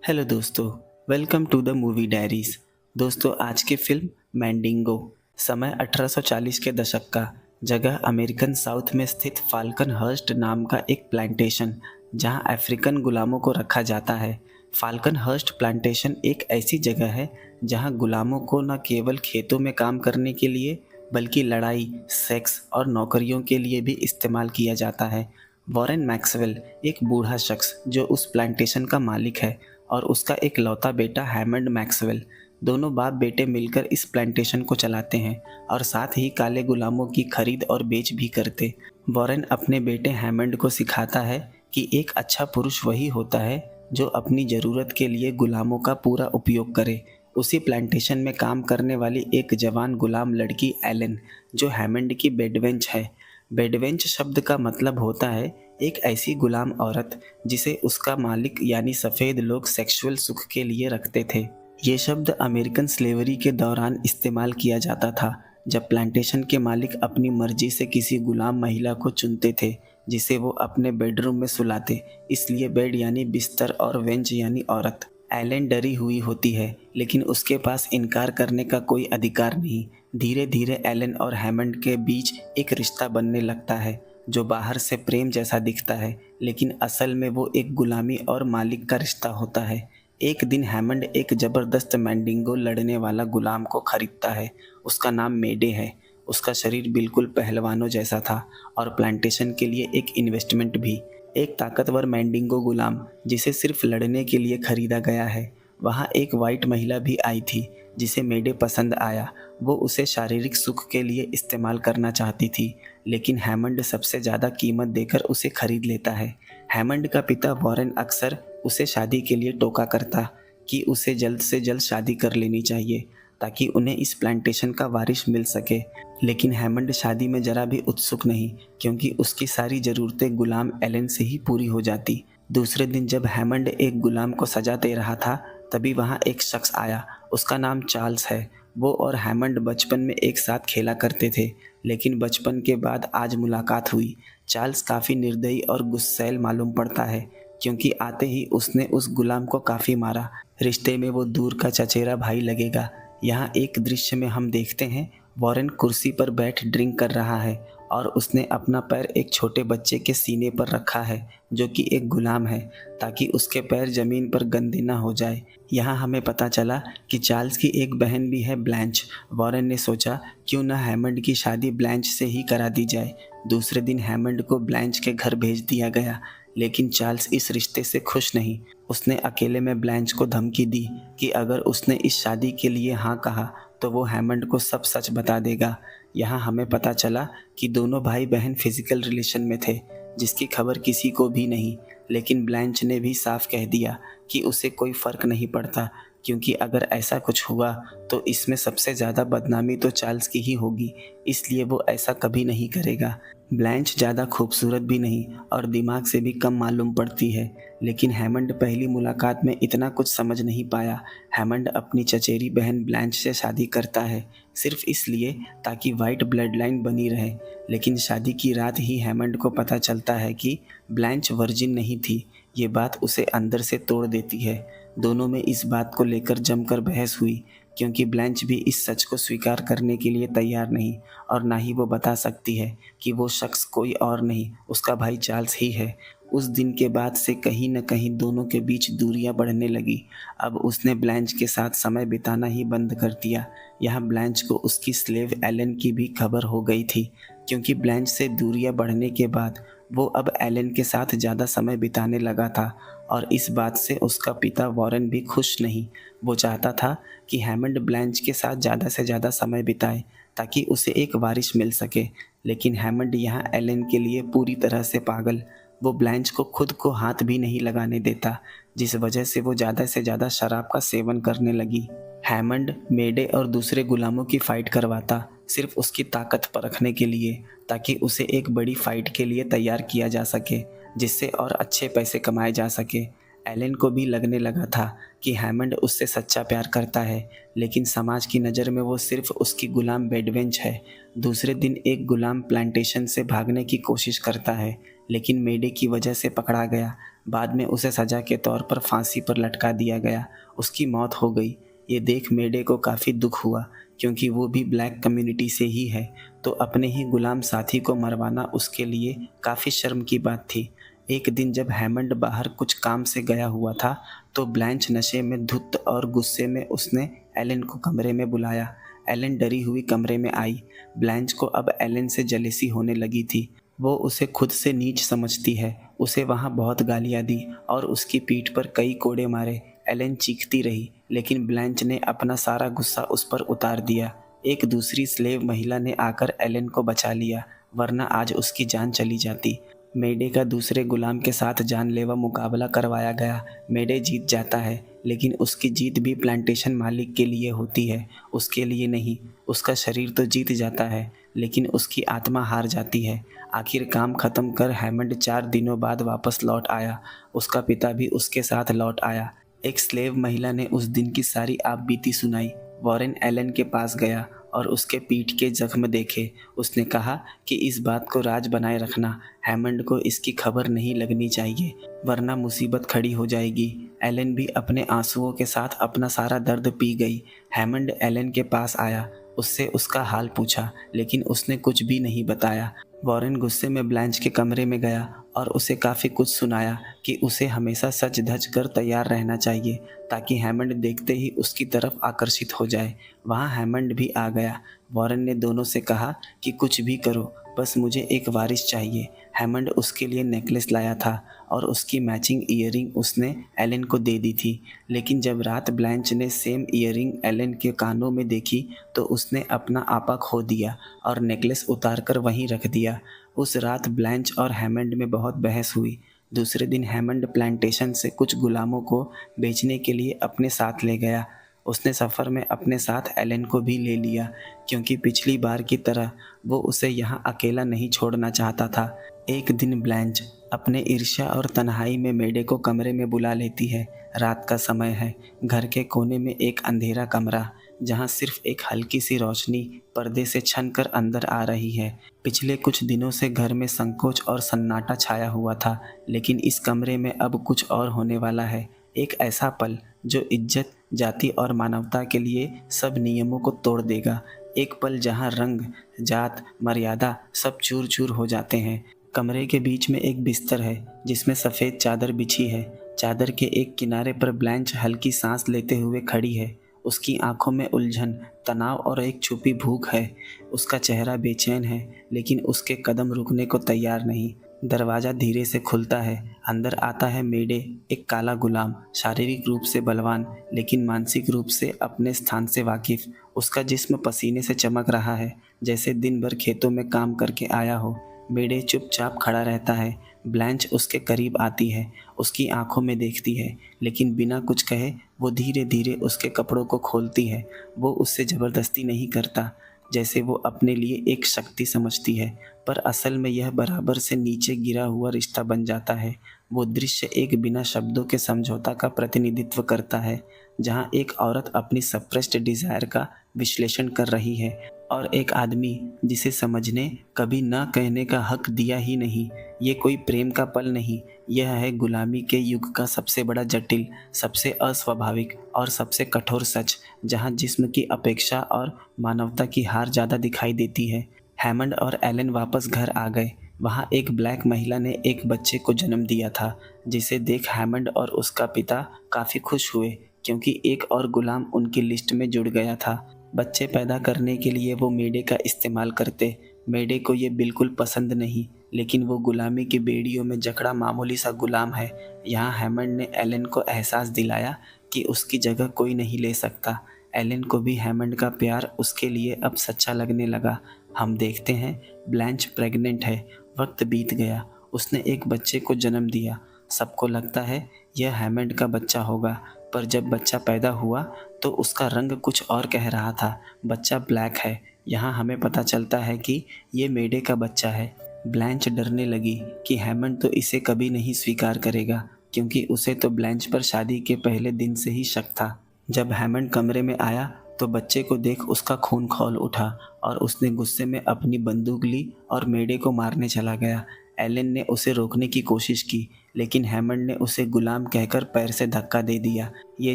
Hello दोस्तों, welcome to the Movie Diaries. दोस्तों, आज की फिल्म मैंडिंगो। समय 1840 के दशक का। जगह अमेरिकन साउथ में स्थित फाल्कन हर्स्ट नाम का एक प्लांटेशन, जहां अफ्रीकन गुलामों को रखा जाता है। फाल्कन हर्स्ट प्लांटेशन एक ऐसी जगह है जहां गुलामों को न केवल खेतों में काम करने के लिए बल्कि लड़ाई, सेक्स और नौकरियों के लिए भी इस्तेमाल किया जाता है। वॉरेन मैक्सवेल एक बूढ़ा शख्स जो उस प्लांटेशन का मालिक है, और उसका एक लौता बेटा हैमंड मैक्सवेल, दोनों बाप बेटे मिलकर इस प्लांटेशन को चलाते हैं और साथ ही काले गुलामों की खरीद और बेच भी करते। वॉरेन अपने बेटे हैमंड को सिखाता है कि एक अच्छा पुरुष वही होता है जो अपनी ज़रूरत के लिए गुलामों का पूरा उपयोग करे। उसी प्लांटेशन में काम करने वाली एक जवान गुलाम लड़की एलन, जो हैमंड की बेडवेंच है। बेडवेंच शब्द का मतलब होता है एक ऐसी गुलाम औरत जिसे उसका मालिक यानी सफ़ेद लोग सेक्सुअल सुख के लिए रखते थे। ये शब्द अमेरिकन स्लेवरी के दौरान इस्तेमाल किया जाता था, जब प्लांटेशन के मालिक अपनी मर्जी से किसी गुलाम महिला को चुनते थे जिसे वो अपने बेडरूम में सुलाते। इसलिए बेड यानी बिस्तर और वेंच यानी औरत। एलेन डरी हुई होती है, लेकिन उसके पास इनकार करने का कोई अधिकार नहीं। धीरे धीरे एलेन और हैमंड के बीच एक रिश्ता बनने लगता है जो बाहर से प्रेम जैसा दिखता है, लेकिन असल में वो एक गुलामी और मालिक का रिश्ता होता है। एक दिन हैमंड एक ज़बरदस्त मैंडिंगो लड़ने वाला गुलाम को खरीदता है। उसका नाम मेडे है। उसका शरीर बिल्कुल पहलवानों जैसा था और प्लांटेशन के लिए एक इन्वेस्टमेंट भी। एक ताकतवर मैंडिंगो गुलाम जिसे सिर्फ लड़ने के लिए खरीदा गया है। वहाँ एक वाइट महिला भी आई थी जिसे मेडे पसंद आया। वो उसे शारीरिक सुख के लिए इस्तेमाल करना चाहती थी, लेकिन हैमंड सबसे ज़्यादा कीमत देकर उसे खरीद लेता है। हैमंड का पिता वॉरेन अक्सर उसे शादी के लिए टोका करता कि उसे जल्द से जल्द शादी कर लेनी चाहिए ताकि उन्हें इस प्लांटेशन का वारिस मिल सके। लेकिन हैमंड शादी में ज़रा भी उत्सुक नहीं, क्योंकि उसकी सारी ज़रूरतें गुलाम एलेन से ही पूरी हो जाती। दूसरे दिन जब हैमंड एक गुलाम को सजा दे रहा था, तभी वहाँ एक शख्स आया। उसका नाम चार्ल्स है। वो और हैमंड बचपन में एक साथ खेला करते थे, लेकिन बचपन के बाद आज मुलाकात हुई। चार्ल्स काफ़ी निर्दयी और गुस्सैल मालूम पड़ता है, क्योंकि आते ही उसने उस गुलाम को काफ़ी मारा। रिश्ते में वो दूर का चचेरा भाई लगेगा। यहाँ एक दृश्य में हम देखते हैं वॉरेन कुर्सी पर बैठ ड्रिंक कर रहा है और उसने अपना पैर एक छोटे बच्चे के सीने पर रखा है जो कि एक गुलाम है, ताकि उसके पैर ज़मीन पर गंदे ना हो जाए। यहाँ हमें पता चला कि चार्ल्स की एक बहन भी है, ब्लैंच। वॉरेन ने सोचा क्यों ना हैमंड की शादी ब्लैंच से ही करा दी जाए। दूसरे दिन हैमंड को ब्लैंच के घर भेज दिया गया, लेकिन चार्ल्स इस रिश्ते से खुश नहीं। उसने अकेले में ब्लैंच को धमकी दी कि अगर उसने इस शादी के लिए हाँ कहा तो वो हैमंड को सब सच बता देगा। यहाँ हमें पता चला कि दोनों भाई बहन फिजिकल रिलेशन में थे, जिसकी खबर किसी को भी नहीं। लेकिन ब्लैंच ने भी साफ कह दिया कि उसे कोई फ़र्क नहीं पड़ता, क्योंकि अगर ऐसा कुछ हुआ तो इसमें सबसे ज़्यादा बदनामी तो चार्ल्स की ही होगी, इसलिए वो ऐसा कभी नहीं करेगा। ब्लैंच ज़्यादा खूबसूरत भी नहीं और दिमाग से भी कम मालूम पड़ती है, लेकिन हैमंड पहली मुलाकात में इतना कुछ समझ नहीं पाया। हैमंड अपनी चचेरी बहन ब्लैंच से शादी करता है, सिर्फ इसलिए ताकि वाइट ब्लड लाइन बनी रहे। लेकिन शादी की रात ही हैमंड को पता चलता है कि ब्लैंच वर्जिन नहीं थी। ये बात उसे अंदर से तोड़ देती है। दोनों में इस बात को लेकर जमकर बहस हुई, क्योंकि ब्लैंच भी इस सच को स्वीकार करने के लिए तैयार नहीं, और ना ही वो बता सकती है कि वो शख्स कोई और नहीं, उसका भाई चार्ल्स ही है। उस दिन के बाद से कहीं न कहीं दोनों के बीच दूरियां बढ़ने लगी। अब उसने ब्लैंच के साथ समय बिताना ही बंद कर दिया। यहाँ ब्लैंच को उसकी स्लेव एलन की भी खबर हो गई थी, क्योंकि ब्लैंच से दूरियां बढ़ने के बाद वो अब एलन के साथ ज़्यादा समय बिताने लगा था, और इस बात से उसका पिता वॉरेन भी खुश नहीं। वो चाहता था कि हैमंड ब्लैंच के साथ ज़्यादा से ज़्यादा समय बिताए ताकि उसे एक वारिस मिल सके। लेकिन हैमंड यहाँ एलन के लिए पूरी तरह से पागल। वो ब्लैंच को खुद को हाथ भी नहीं लगाने देता, जिस वजह से वो ज़्यादा से ज़्यादा शराब का सेवन करने लगी। हैमंड मेडे और दूसरे गुलामों की फ़ाइट करवाता, सिर्फ उसकी ताकत परखने के लिए, ताकि उसे एक बड़ी फ़ाइट के लिए तैयार किया जा सके, जिससे और अच्छे पैसे कमाए जा सके। एलन को भी लगने लगा था कि हैमंड उससे सच्चा प्यार करता है, लेकिन समाज की नज़र में वो सिर्फ उसकी गुलाम बेडवेंच है। दूसरे दिन एक गुलाम प्लांटेशन से भागने की कोशिश करता है, लेकिन मेडे की वजह से पकड़ा गया। बाद में उसे सज़ा के तौर पर फांसी पर लटका दिया गया। उसकी मौत हो गई। ये देख मेडे को काफ़ी दुख हुआ, क्योंकि वो भी ब्लैक कम्युनिटी से ही है, तो अपने ही गुलाम साथी को मरवाना उसके लिए काफ़ी शर्म की बात थी। एक दिन जब हैमंड बाहर कुछ काम से गया हुआ था, तो ब्लैंच नशे में धुत और गुस्से में उसने एलन को कमरे में बुलाया। एलन डरी हुई कमरे में आई। ब्लैंच को अब एलन से जेलसी होने लगी थी। वो उसे खुद से नीच समझती है। उसे वहाँ बहुत गालियाँ दी और उसकी पीठ पर कई कोड़े मारे। एलन चीखती रही, लेकिन ब्लैंच ने अपना सारा गुस्सा उस पर उतार दिया। एक दूसरी स्लेव महिला ने आकर एलन को बचा लिया, वरना आज उसकी जान चली जाती। मेडे का दूसरे गुलाम के साथ जानलेवा मुकाबला करवाया गया। मेडे जीत जाता है, लेकिन उसकी जीत भी प्लांटेशन मालिक के लिए होती है, उसके लिए नहीं। उसका शरीर तो जीत जाता है, लेकिन उसकी आत्मा हार जाती है। आखिर काम ख़त्म कर हैमंड 4 दिनों बाद वापस लौट आया। उसका पिता भी उसके साथ लौट आया। एक स्लेव महिला ने उस दिन की सारी आपबीती सुनाई। वॉरेन एलन के पास गया और उसके पीठ के जख्म देखे। उसने कहा कि इस बात को राज बनाए रखना, हैमंड को इसकी खबर नहीं लगनी चाहिए, वरना मुसीबत खड़ी हो जाएगी। एलन भी अपने आंसुओं के साथ अपना सारा दर्द पी गई। हैमंड एलन के पास आया, उससे उसका हाल पूछा, लेकिन उसने कुछ भी नहीं बताया। वॉरेन गुस्से में ब्लैंच के कमरे में गया और उसे काफ़ी कुछ सुनाया कि उसे हमेशा सच धज कर तैयार रहना चाहिए, ताकि हैमंड देखते ही उसकी तरफ आकर्षित हो जाए। वहाँ हैमंड भी आ गया। वॉरेन ने दोनों से कहा कि कुछ भी करो, बस मुझे एक वारिस चाहिए। हैमंड उसके लिए नेकलेस लाया था और उसकी मैचिंग ईयरिंग उसने एलन को दे दी थी। लेकिन जब रात ब्लैंच ने सेम ईयरिंग एलन के कानों में देखी, तो उसने अपना आपा खो दिया और नेकलेस उतार कर वहीं रख दिया। उस रात ब्लैंच और हैमंड में बहुत बहस हुई। दूसरे दिन हैमंड प्लांटेशन से कुछ गुलामों को बेचने के लिए अपने साथ ले गया। उसने सफ़र में अपने साथ एलन को भी ले लिया, क्योंकि पिछली बार की तरह वो उसे यहाँ अकेला नहीं छोड़ना चाहता था। एक दिन ब्लैंच अपने ईर्ष्या और तन्हाई में मेडे को कमरे में बुला लेती है। रात का समय है। घर के कोने में एक अंधेरा कमरा, जहाँ सिर्फ एक हल्की सी रोशनी पर्दे से छन कर अंदर आ रही है। पिछले कुछ दिनों से घर में संकोच और सन्नाटा छाया हुआ था, लेकिन इस कमरे में अब कुछ और होने वाला है। एक ऐसा पल जो इज्जत, जाति और मानवता के लिए सब नियमों को तोड़ देगा। एक पल जहाँ रंग, जात, मर्यादा सब चूर चूर हो जाते हैं। कमरे के बीच में एक बिस्तर है, जिसमें सफ़ेद चादर बिछी है। चादर के एक किनारे पर ब्लैंच हल्की सांस लेते हुए खड़ी है। उसकी आंखों में उलझन, तनाव और एक छुपी भूख है। उसका चेहरा बेचैन है, लेकिन उसके कदम रुकने को तैयार नहीं। दरवाज़ा धीरे से खुलता है। अंदर आता है मेडे, एक काला गुलाम, शारीरिक रूप से बलवान, लेकिन मानसिक रूप से अपने स्थान से वाकिफ। उसका जिस्म पसीने से चमक रहा है, जैसे दिन भर खेतों में काम करके आया हो। मेडे चुपचाप खड़ा रहता है। ब्लैंच उसके करीब आती है, उसकी आंखों में देखती है, लेकिन बिना कुछ कहे वो धीरे धीरे उसके कपड़ों को खोलती है। वो उससे ज़बरदस्ती नहीं करता, जैसे वो अपने लिए एक शक्ति समझती है, पर असल में यह बराबर से नीचे गिरा हुआ रिश्ता बन जाता है। वो दृश्य एक बिना शब्दों के समझौता का प्रतिनिधित्व करता है, जहाँ एक औरत अपनी सप्रेस्ड डिज़ायर का विश्लेषण कर रही है और एक आदमी जिसे समझने, कभी ना कहने का हक दिया ही नहीं। ये कोई प्रेम का पल नहीं, यह है गुलामी के युग का सबसे बड़ा जटिल, सबसे अस्वाभाविक और सबसे कठोर सच, जहाँ जिस्म की अपेक्षा और मानवता की हार ज़्यादा दिखाई देती है। हैमंड और एलन वापस घर आ गए। वहाँ एक ब्लैक महिला ने एक बच्चे को जन्म दिया था, जिसे देख हैमंड और उसका पिता काफ़ी खुश हुए, क्योंकि एक और गुलाम उनकी लिस्ट में जुड़ गया था। बच्चे पैदा करने के लिए वो मेडे का इस्तेमाल करते। मेडे को ये बिल्कुल पसंद नहीं, लेकिन वो गुलामी की बेड़ियों में जकड़ा मामूली सा गुलाम है। यहाँ हैमंड ने एलन को एहसास दिलाया कि उसकी जगह कोई नहीं ले सकता। एलन को भी हैमंड का प्यार उसके लिए अब सच्चा लगने लगा। हम देखते हैं ब्लैंच प्रेग्नेंट है। वक्त बीत गया, उसने एक बच्चे को जन्म दिया। सबको लगता है यह हैमंड का बच्चा होगा, पर जब बच्चा पैदा हुआ तो उसका रंग कुछ और कह रहा था। बच्चा ब्लैक है। यहाँ हमें पता चलता है कि ये मेडे का बच्चा है। ब्लैंच डरने लगी कि हैमंड तो इसे कभी नहीं स्वीकार करेगा, क्योंकि उसे तो ब्लैंच पर शादी के पहले दिन से ही शक था। जब हैमंड कमरे में आया तो बच्चे को देख उसका खून खौल उठा और उसने गुस्से में अपनी बंदूक ली और मेडे को मारने चला गया। एलन ने उसे रोकने की कोशिश की, लेकिन हैमंड ने उसे गुलाम कहकर पैर से धक्का दे दिया। ये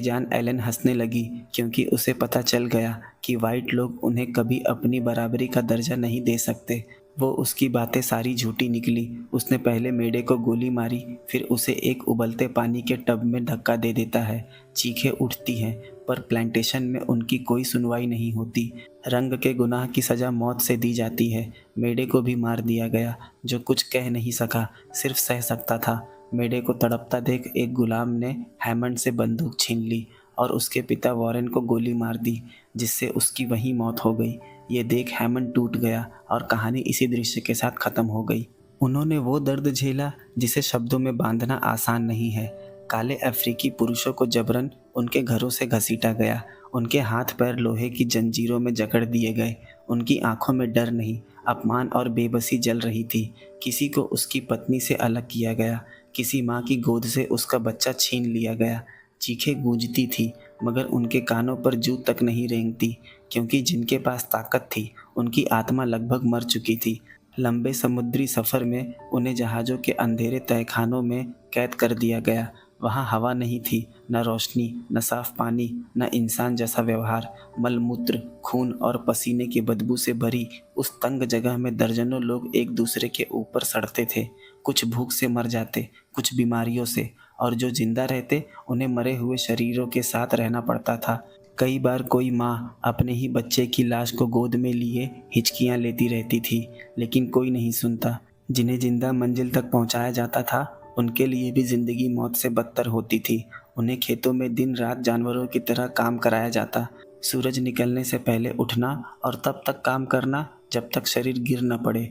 जान एलन हंसने लगी, क्योंकि उसे पता चल गया कि वाइट लोग उन्हें कभी अपनी बराबरी का दर्जा नहीं दे सकते। वो उसकी बातें सारी झूठी निकली। उसने पहले मेढे को गोली मारी, फिर उसे एक उबलते पानी के टब में धक्का दे देता है। चीखें उठती हैं, पर प्लांटेशन में उनकी कोई सुनवाई नहीं होती। रंग के गुनाह की सज़ा मौत से दी जाती है। मेढे को भी मार दिया गया, जो कुछ कह नहीं सका, सिर्फ सह सकता था। मेढे को तड़पता देख एक गुलाम ने हैमंड से बंदूक छीन ली और उसके पिता वॉरेन को गोली मार दी, जिससे उसकी वहीं मौत हो गई। ये देख हैमंड टूट गया और कहानी इसी दृश्य के साथ ख़त्म हो गई। उन्होंने वो दर्द झेला जिसे शब्दों में बांधना आसान नहीं है। काले अफ्रीकी पुरुषों को जबरन उनके घरों से घसीटा गया। उनके हाथ पैर लोहे की जंजीरों में जकड़ दिए गए। उनकी आंखों में डर नहीं, अपमान और बेबसी जल रही थी। किसी को उसकी पत्नी से अलग किया गया, किसी माँ की गोद से उसका बच्चा छीन लिया गया। चीखें गूंजती थी, मगर उनके कानों पर जूं तक नहीं रेंगती, क्योंकि जिनके पास ताकत थी उनकी आत्मा लगभग मर चुकी थी। लंबे समुद्री सफ़र में उन्हें जहाज़ों के अंधेरे तहखानों में कैद कर दिया गया। वहाँ हवा नहीं थी, न रोशनी, न साफ पानी, न इंसान जैसा व्यवहार। मलमूत्र, खून और पसीने की बदबू से भरी उस तंग जगह में दर्जनों लोग एक दूसरे के ऊपर सड़ते थे। कुछ भूख से मर जाते, कुछ बीमारियों से, और जो जिंदा रहते उन्हें मरे हुए शरीरों के साथ रहना पड़ता था। कई बार कोई माँ अपने ही बच्चे की लाश को गोद में लिए हिचकियाँ लेती रहती थी, लेकिन कोई नहीं सुनता। जिन्हें जिंदा मंजिल तक पहुँचाया जाता था, उनके लिए भी ज़िंदगी मौत से बदतर होती थी। उन्हें खेतों में दिन रात जानवरों की तरह काम कराया जाता। सूरज निकलने से पहले उठना और तब तक काम करना जब तक शरीर गिर न पड़े।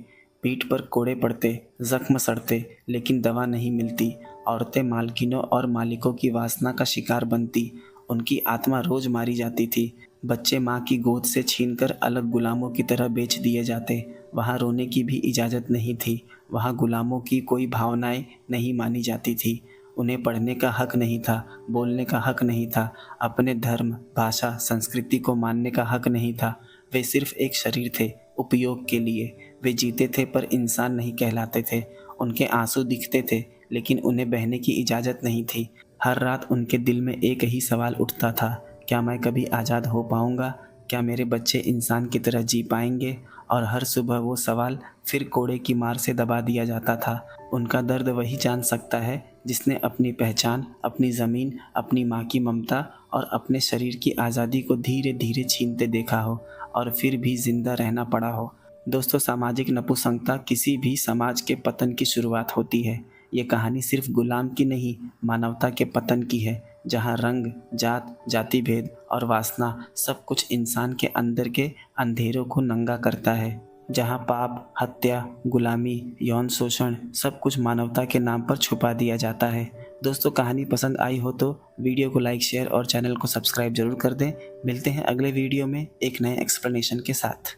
पीठ पर कोड़े पड़ते, जख्म सड़ते, लेकिन दवा नहीं मिलती। औरतें मालकिनों और मालिकों की वासना का शिकार बनती। उनकी आत्मा रोज मारी जाती थी। बच्चे माँ की गोद से छीनकर अलग गुलामों की तरह बेच दिए जाते। वहाँ रोने की भी इजाज़त नहीं थी। वहाँ गुलामों की कोई भावनाएं नहीं मानी जाती थी। उन्हें पढ़ने का हक नहीं था, बोलने का हक नहीं था, अपने धर्म, भाषा, संस्कृति को मानने का हक नहीं था। वे सिर्फ एक शरीर थे, उपयोग के लिए। वे जीते थे पर इंसान नहीं कहलाते थे। उनके आंसू दिखते थे, लेकिन उन्हें बहने की इजाज़त नहीं थी। हर रात उनके दिल में एक ही सवाल उठता था, क्या मैं कभी आज़ाद हो पाऊँगा? क्या मेरे बच्चे इंसान की तरह जी पाएंगे? और हर सुबह वो सवाल फिर कोड़े की मार से दबा दिया जाता था। उनका दर्द वही जान सकता है जिसने अपनी पहचान, अपनी ज़मीन, अपनी माँ की ममता और अपने शरीर की आज़ादी को धीरे धीरे छीनते देखा हो और फिर भी जिंदा रहना पड़ा हो। दोस्तों, सामाजिक नपुंसकता किसी भी समाज के पतन की शुरुआत होती है। ये कहानी सिर्फ गुलाम की नहीं, मानवता के पतन की है, जहाँ रंग, जात, जाति भेद और वासना सब कुछ इंसान के अंदर के अंधेरों को नंगा करता है। जहाँ पाप, हत्या, गुलामी, यौन शोषण सब कुछ मानवता के नाम पर छुपा दिया जाता है। दोस्तों, कहानी पसंद आई हो तो वीडियो को लाइक, शेयर और चैनल को सब्सक्राइब जरूर कर दें। मिलते हैं अगले वीडियो में एक नए एक्सप्लेनेशन के साथ।